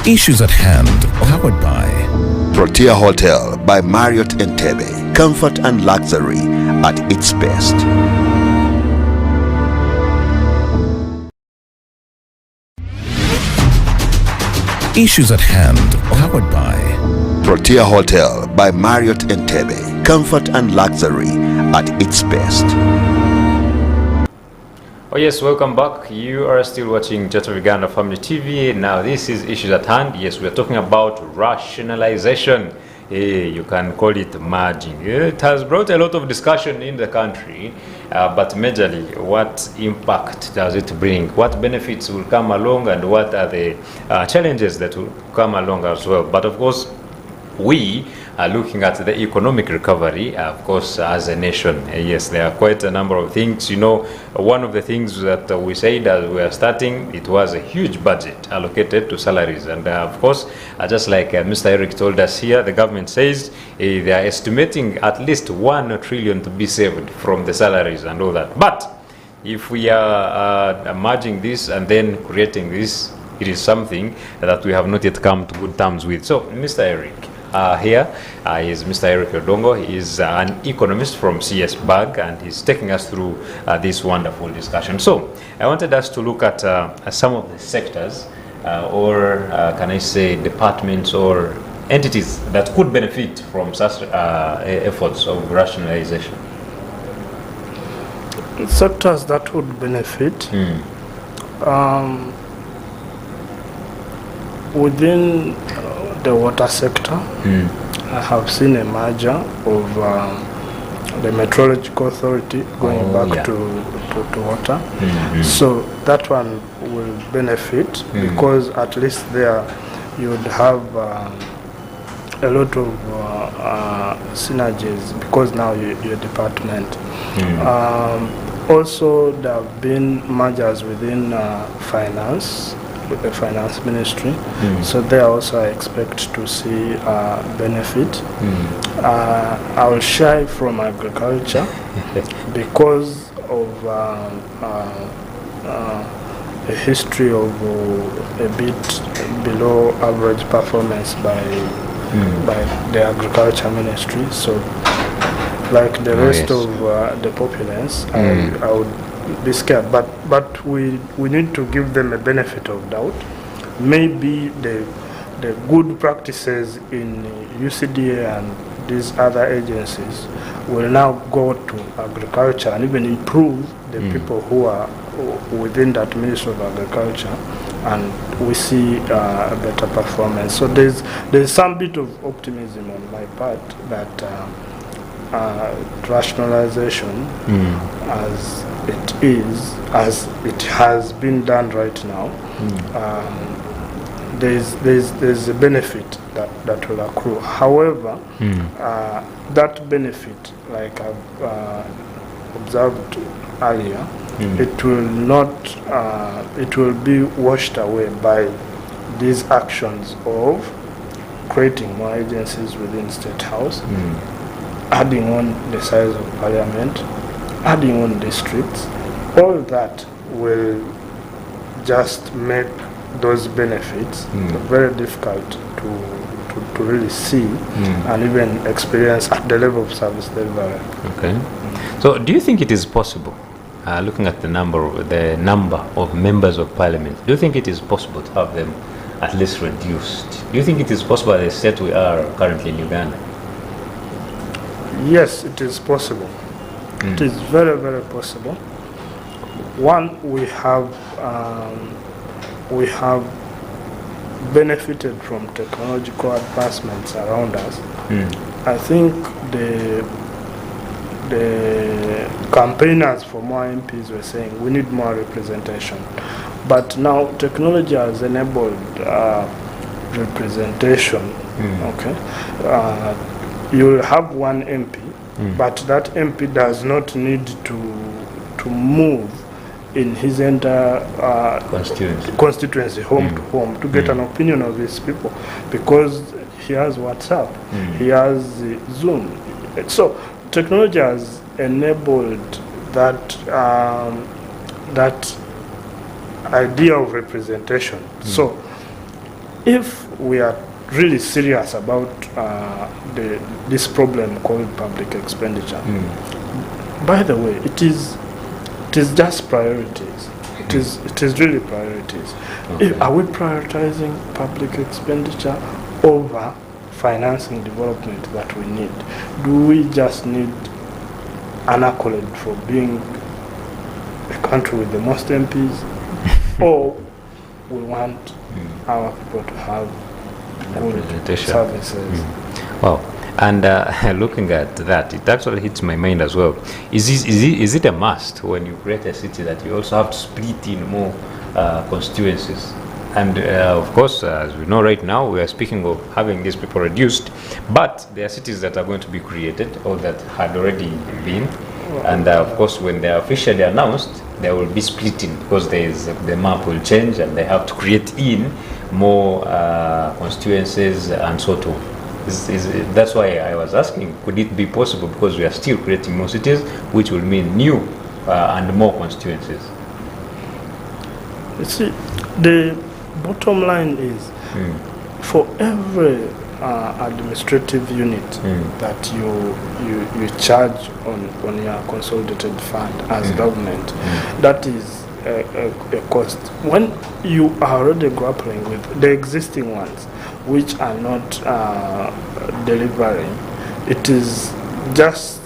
Issues at hand, powered by Protea Hotel by Marriott Entebbe. Comfort and luxury at its best. Issues at hand, powered by Protea Hotel by Marriott Entebbe. Comfort and luxury at its best. Oh yes, welcome back. You are still watching Jet of Uganda Family TV. Now this is Issues at Hand. Yes, we are talking about rationalization. You can call it merging. It has brought a lot of discussion in the country, but majorly, what impact does it bring? What benefits will come along, and what are the challenges that will come along as well? But of course, we are looking at the economic recovery, of course, as a nation. Yes, there are quite a number of things. You know, one of the things that we said as we are starting, it was a huge budget allocated to salaries. And of course, just like Mr. Eric told us here, the government says they are estimating at least 1 trillion to be saved from the salaries and all that. But if we are merging this and then creating this, it is something that we have not yet come to good terms with. So, Mr. Eric, here is Mr. Eric Odongo. He is an economist from CSBAG, and he's taking us through this wonderful discussion. So I wanted us to look at some of the sectors or can I say departments or entities that could benefit from such efforts of rationalization. Sectors that would benefit within the water sector. I have seen a merger of the meteorological authority going back to water. So that one will benefit because at least there you would have a lot of synergies because now your department. Also, there have been mergers within finance, with the finance ministry, so there also I expect to see benefit. I will shy from agriculture because of a history of a bit below average performance by the agriculture ministry. So like the rest of the populace, I would be scared, but we need to give them a benefit of doubt. Maybe the good practices in UCDA and these other agencies will now go to agriculture and even improve the people who are within that Ministry of Agriculture, and we see a better performance. So there's some bit of optimism on my part that rationalization as it has been done right now, there's a benefit that will accrue. However, that benefit, like I've observed earlier, it will be washed away by these actions of creating more agencies within State House, adding on the size of parliament, adding on districts. All that will just make those benefits very difficult to really see and even experience at the level of service delivery. Okay. So do you think it is possible, looking at the number of members of parliament, do you think it is possible to have them at least reduced? Do you think it is possible at the state we are currently in Uganda? Yes, it is possible. It is very, very possible. One, we have benefited from technological advancements around us. I think the campaigners for more MPs were saying we need more representation, but now technology has enabled representation. Okay, you'll have one MP, but that MP does not need to move in his entire constituency, home to home, to get an opinion of his people, because he has WhatsApp, he has Zoom. So technology has enabled that idea of representation. So if we are really serious about this problem called public expenditure, by the way, it is just priorities. It is really priorities. Okay. Are we prioritizing public expenditure over financing development that we need? Do we just need an accolade for being a country with the most MPs, or we want our people to have good Representation. services? Wow. And looking at that, it actually hits my mind as well. Is it a must when you create a city that you also have to split in more constituencies? And of course, as we know right now, we are speaking of having these people reduced, but there are cities that are going to be created or that had already been. And of course, when they are officially announced, there will be splitting because the map will change and they have to create in more constituencies and sort of. That's why I was asking, could it be possible, because we are still creating more cities, which will mean new and more constituencies? You see, the bottom line is for every administrative unit that you charge on your consolidated fund as government, that is a cost. When you are already grappling with the existing ones which are not delivering, it is just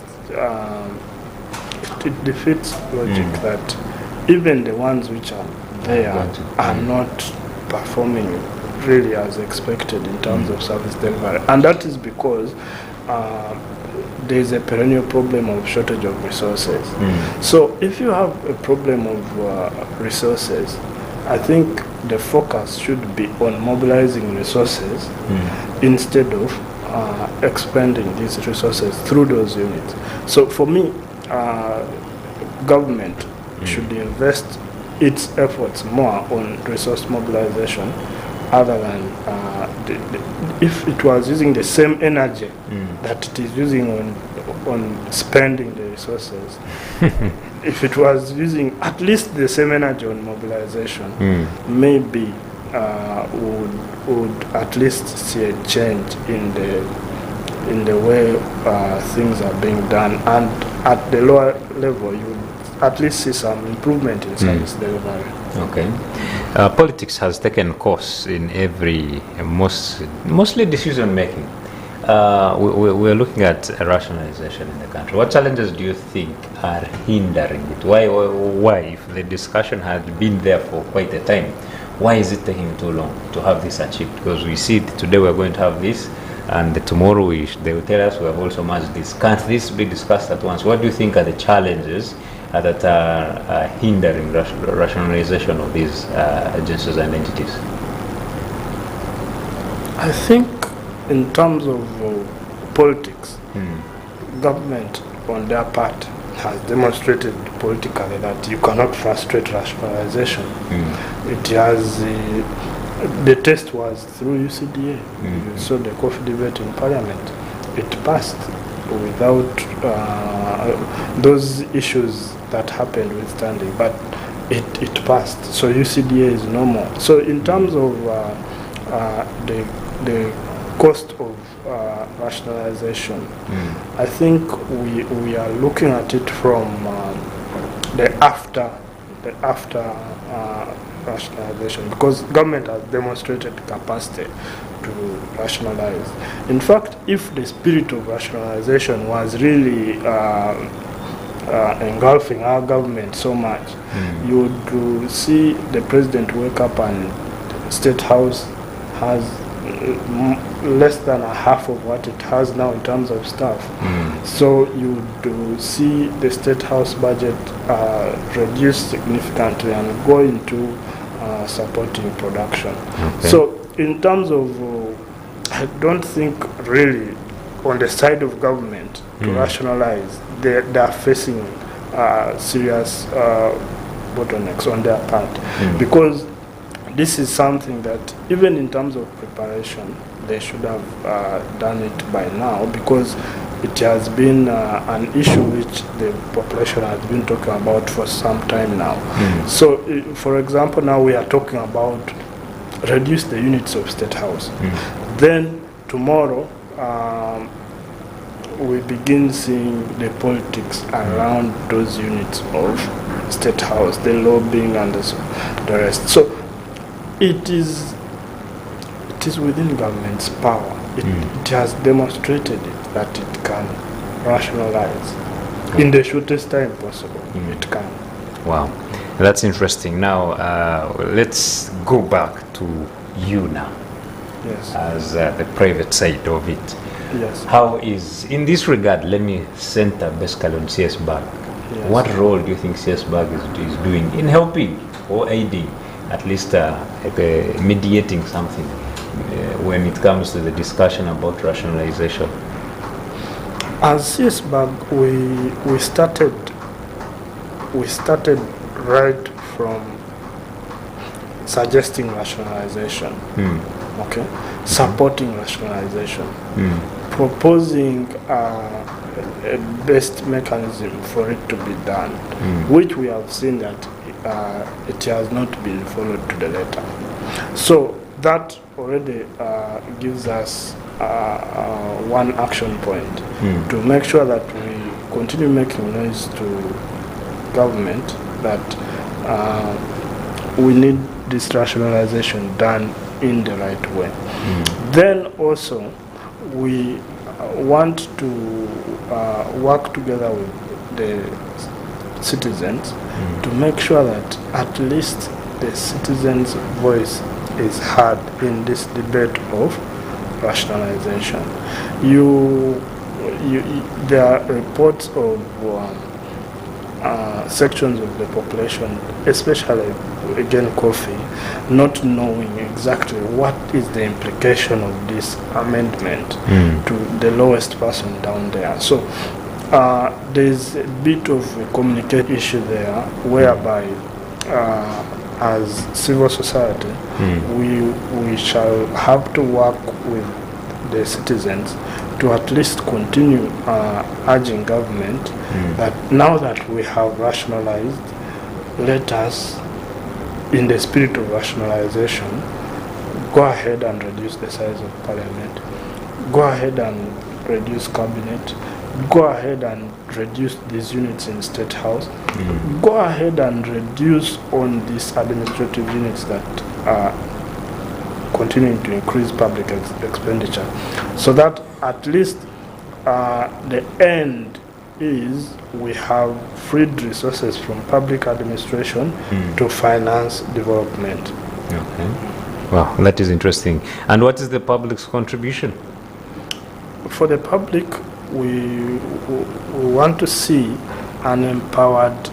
it defeats logic that even the ones which are there are not performing really as expected in terms of service delivery, and that is because there is a perennial problem of shortage of resources. So if you have a problem of resources, I think the focus should be on mobilizing resources instead of expanding these resources through those units. So for me, government should invest its efforts more on resource mobilization, other than if it was using the same energy that it is using on spending the resources. If it was using at least the same energy on mobilization, maybe would at least see a change in the way things are being done, and at the lower level you would at least see some improvement in service delivery. Okay. Politics has taken course in every, mostly decision making. We're looking at rationalization in the country. What challenges do you think are hindering it? Why, if the discussion had been there for quite a time, why is it taking too long to have this achieved? Because we see today we're going to have this, and tomorrow they will tell us we have also merged this. Can't this be discussed at once? What do you think are the challenges that are hindering rationalization of these agencies and entities? I think in terms of politics, government on their part has demonstrated politically that you cannot frustrate rationalization. It has the test was through UCDA. You saw the coffee debate in Parliament. It passed without those issues that happened withstanding, but it passed. So UCDA is no more. So in terms of the cost of rationalization, I think we are looking at it from the after rationalization, because government has demonstrated capacity to rationalize. In fact, if the spirit of rationalization was really engulfing our government so much, you would see the president wake up and State House has less than a half of what it has now in terms of staff. So you do see the State House budget reduce significantly and go into supporting production. Okay. So in terms of, I don't think really on the side of government to rationalize, they are facing serious bottlenecks on their part, because this is something that even in terms of preparation they should have done it by now, because it has been an issue which the population has been talking about for some time now. So for example, now we are talking about reduce the units of State House. Then tomorrow, we begin seeing the politics around those units of State House, the lobbying and the rest. So it is within government's power. It has demonstrated that it can rationalize in the shortest time possible. It can. Wow, that's interesting. Now let's go back to you now. Yes. As the private side of it. Yes. How is, in this regard, let me center basically on CSBAG. Yes. What role do you think CSBAG is doing in helping or aiding, at least mediating something when it comes to the discussion about rationalization? As CSBAG, we started right from suggesting rationalization, okay, supporting rationalization, proposing a best mechanism for it to be done, which we have seen that it has not been followed to the letter. So that already gives us one action point to make sure that we continue making noise to government that we need this rationalization done in the right way. Then also we want to work together with the citizens to make sure that at least the citizens' voice is heard in this debate of rationalization. There are reports of sections of the population, especially again coffee, not knowing exactly what is the implication of this amendment to the lowest person down there. So there's a bit of a communication issue there, whereby as civil society, we shall have to work with the citizens to at least continue urging government that now that we have rationalized, let us, in the spirit of rationalization, go ahead and reduce the size of parliament, go ahead and reduce cabinet, go ahead and reduce these units in State House, go ahead and reduce on these administrative units that are continuing to increase public expenditure, so that at least the end is we have freed resources from public administration to finance development. Okay. Wow, that is interesting. And what is the public's contribution? For the public, we want to see an empowered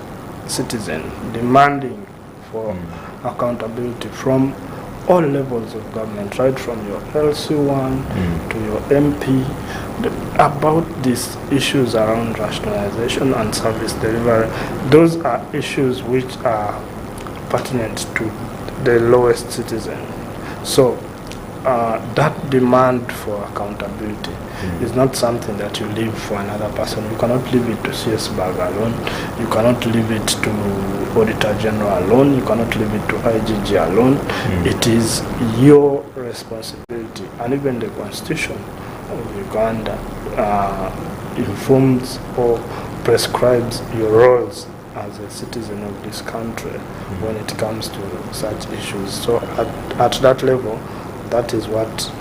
citizen demanding for accountability from all levels of government, right from your LC1 to your MP, about these issues around rationalization and service delivery. Those are issues which are pertinent to the lowest citizen. So that demand for accountability is not something that you leave for another person. You cannot leave it to CSBAG alone. You cannot leave it to Auditor General alone. You cannot leave it to IGG alone. It is your responsibility. And even the Constitution of Uganda informs or prescribes your roles as a citizen of this country when it comes to such issues. So at that level, that is what,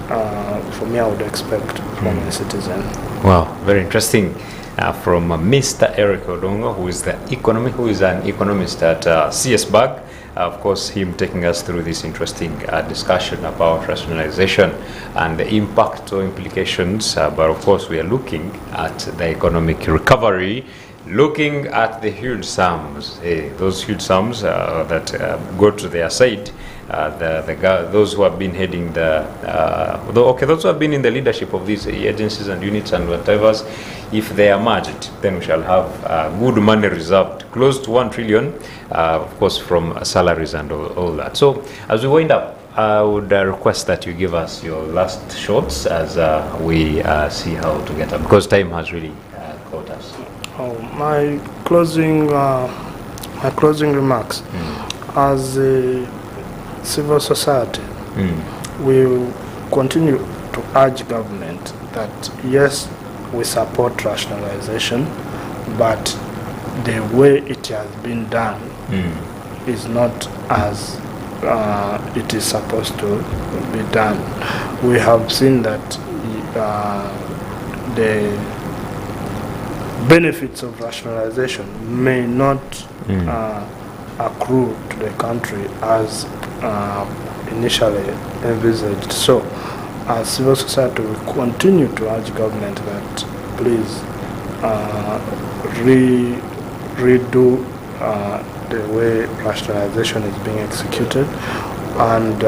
for me, I would expect from a citizen. Wow, very interesting. From Mr. Eric Odongo, who is an economist at CSBAG. Of course, him taking us through this interesting discussion about rationalization and the impact or implications. But of course, we are looking at the economic recovery, looking at the huge sums, those huge sums that go to their side. Those who have been heading those who have been in the leadership of these agencies and units and whatever, if they are merged, then we shall have good money reserved, close to 1 trillion, of course, from salaries and all that. So, as we wind up, I would request that you give us your last shots as we see how to get up, because time has really caught us. My closing remarks as a civil society, We will continue to urge government that yes, we support rationalization, but the way it has been done is not as it is supposed to be done. We have seen that the benefits of rationalization may not accrue to the country as initially envisaged. So, as civil society, we continue to urge government that please redo the way rationalization is being executed and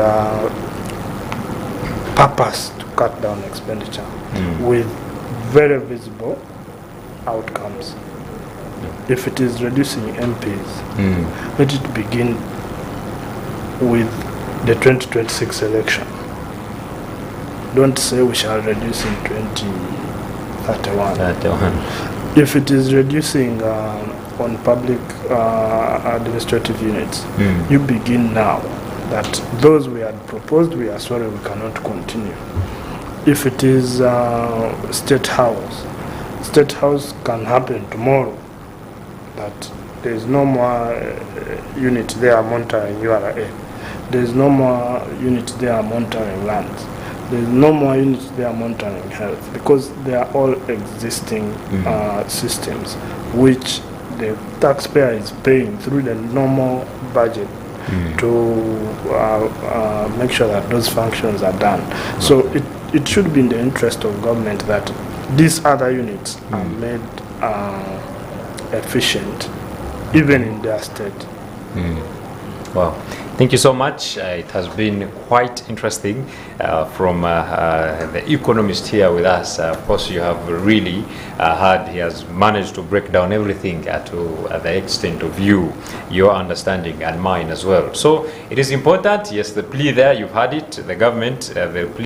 purpose to cut down expenditure with very visible outcomes. If it is reducing MPs, let it begin with the 2026 election. Don't say we shall reduce in 2031. If it is reducing on public administrative units, you begin now that those we had proposed, we are sorry we cannot continue. If it is State House can happen tomorrow, that there is no more unit there monitoring URA. There is no more unit there monitoring lands. There is no more units there monitoring health, because they are all existing systems which the taxpayer is paying through the normal budget to make sure that those functions are done. So it should be in the interest of government that these other units are made efficient, even in their state. Wow. Thank you so much. It has been quite interesting from the Economist here with us. Of course, you have really heard he has managed to break down everything to the extent of your understanding and mine as well. So it is important. Yes, the plea there, you've heard it. The government, the plea